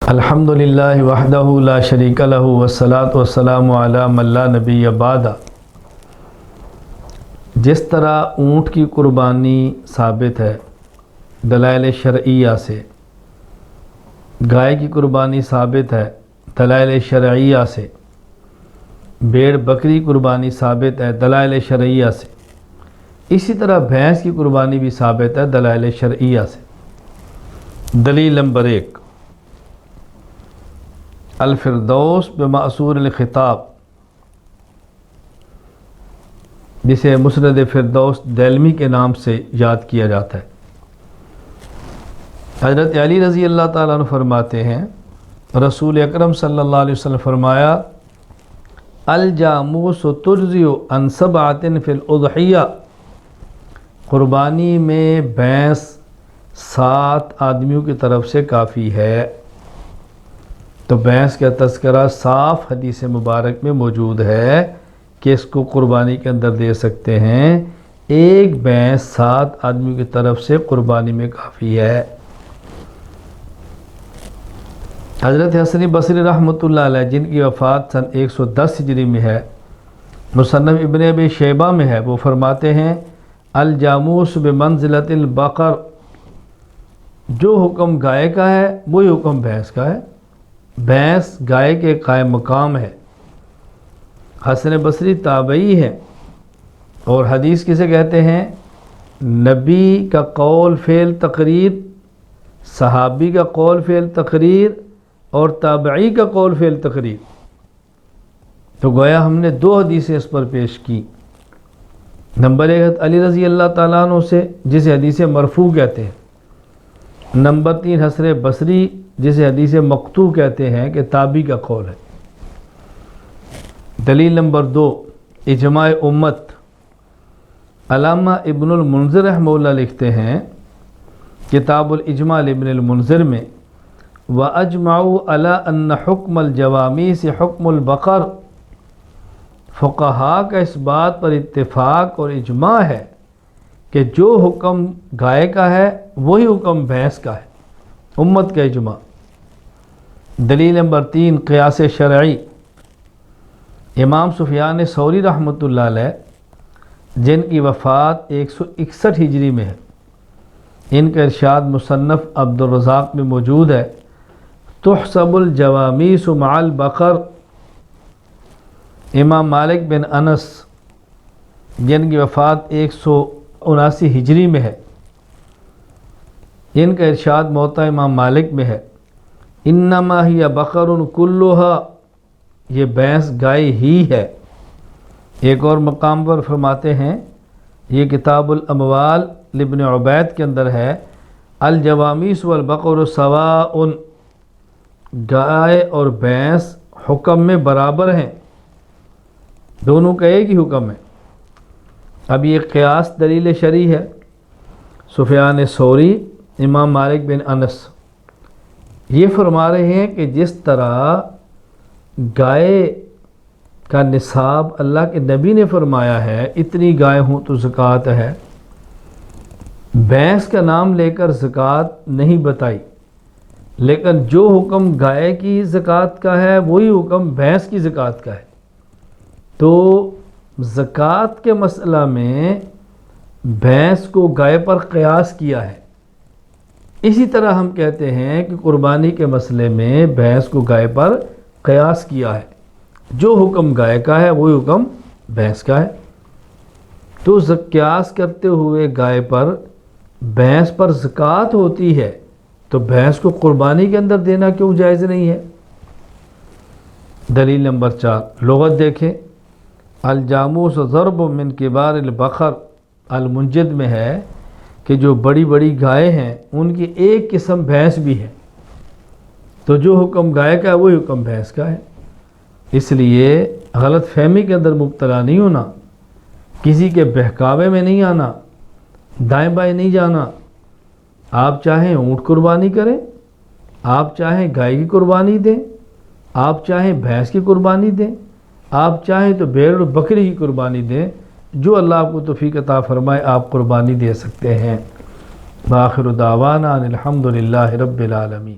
الحمدللہ وحدہ لا شریک لہ والصلاۃ والسلام علی من لا نبی بعد۔ جس طرح اونٹ کی قربانی ثابت ہے دلائل شرعیہ سے، گائے کی قربانی ثابت ہے دلائل شرعیہ سے، بھیڑ بکری قربانی ثابت ہے دلائل شرعیہ سے، اسی طرح بھینس کی قربانی بھی ثابت ہے دلائل شرعیہ سے۔ دلیل نمبر 1، الفردوس بمأثور الخطاب، جسے مسند فردوس دیلمی کے نام سے یاد کیا جاتا ہے۔ حضرت علی رضی اللہ تعالیٰ عنہ فرماتے ہیں، رسول اکرم صلی اللہ علیہ وسلم فرمایا، الجاموس تجزی عن سبعۃ فی الاضحیہ، قربانی میں بھینس 7 آدمیوں کی طرف سے کافی ہے۔ تو بھینس کا تذکرہ صاف حدیث مبارک میں موجود ہے کہ اس کو قربانی کے اندر دے سکتے ہیں۔ ایک بھینس 7 آدمیوں کی طرف سے قربانی میں کافی ہے۔ حضرت حسن بصری رحمۃ اللہ علیہ، جن کی وفات سن 110 ہجری میں ہے، مصنف ابن ابی شیبہ میں ہے، وہ فرماتے ہیں، الجاموس بمنزلۃ البقر، جو حکم گائے کا ہے وہی حکم بھینس کا ہے، بھینس گائے کے قائم مقام ہے۔ حسن بصری تابعی ہے، اور حدیث کسے کہتے ہیں؟ نبی کا قول فعل تقریر، صحابی کا قول فعل تقریر، اور تابعی کا قول فعل تقریر۔ تو گویا ہم نے 2 حدیثیں اس پر پیش کی۔ نمبر 1 علی رضی اللہ تعالیٰ عنہ سے، جسے حدیث مرفوع کہتے ہیں۔ نمبر 3 حسن بصری، جسے حدیث مقطوع کہتے ہیں کہ تابعی کا قول ہے۔ دلیل نمبر 2، اجماع امت۔ علامہ ابن المنذر رحمہ اللہ لکھتے ہیں کتاب الاجماع ابن المنذر میں، وَأَجْمَعُوا عَلَىٰ أَنَّ حُكْمَ الْجَوَامِيسِ حُكْمُ الْبَقَرِ، فقہاء کا اس بات پر اتفاق اور اجماع ہے کہ جو حکم گائے کا ہے وہی حکم بھینس کا ہے، امت کا اجماع۔ دلیل نمبر 3، قیاس شرعی۔ امام سفیان ثوری رحمۃ اللہ علیہ، جن کی وفات 161 ہجری میں ہے، ان کا ارشاد مصنف عبد الرزاق میں موجود ہے، تحسب الجوامیس مع البقر۔ امام مالک بن انس، جن کی وفات 179 ہجری میں ہے، ان کا ارشاد موطا امام مالک میں ہے، انما ہی بقر کلھا، یہ بھینس گائے ہی ہے۔ ایک اور مقام پر فرماتے ہیں، یہ کتاب الاموال لابن عبید کے اندر ہے، الجوامیس والبقر سواء، گائے اور بھینس حکم میں برابر ہیں، دونوں کا ایک ہی حکم ہے۔ اب یہ قیاس دلیل شرعی ہے۔ سفیان ثوری، امام مالک بن انس یہ فرما رہے ہیں کہ جس طرح گائے کا نصاب اللہ کے نبی نے فرمایا ہے، اتنی گائے ہوں تو زکوٰۃ ہے، بھینس کا نام لے کر زکوٰۃ نہیں بتائی، لیکن جو حکم گائے کی زکوٰۃ کا ہے وہی حکم بھینس کی زکوٰۃ کا ہے۔ تو زکوٰۃ کے مسئلہ میں بھینس کو گائے پر قیاس کیا ہے۔ اسی طرح ہم کہتے ہیں کہ قربانی کے مسئلے میں بھینس کو گائے پر قیاس کیا ہے، جو حکم گائے کا ہے وہی حکم بھینس کا ہے۔ تو قیاس کرتے ہوئے گائے پر بھینس پر زکوٰۃ ہوتی ہے، تو بھینس کو قربانی کے اندر دینا کیوں جائز نہیں ہے؟ دلیل نمبر 4، لغت دیکھیں، الجاموس ضرب من کبار البقر، المنجد میں ہے کہ جو بڑی بڑی گائے ہیں ان کی ایک قسم بھینس بھی ہے، تو جو حکم گائے کا ہے وہی حکم بھینس کا ہے۔ اس لیے غلط فہمی کے اندر مبتلا نہیں ہونا، کسی کے بہکاوے میں نہیں آنا، دائیں بائیں نہیں جانا۔ آپ چاہیں اونٹ قربانی کریں، آپ چاہیں گائے کی قربانی دیں، آپ چاہیں بھینس کی قربانی دیں، آپ چاہیں تو بھیڑ اور بکری کی قربانی دیں، جو اللہ آپ کو توفیق عطا فرمائے آپ قربانی دے سکتے ہیں۔ بآخر دعوانا ان الحمد للہ رب العالمین۔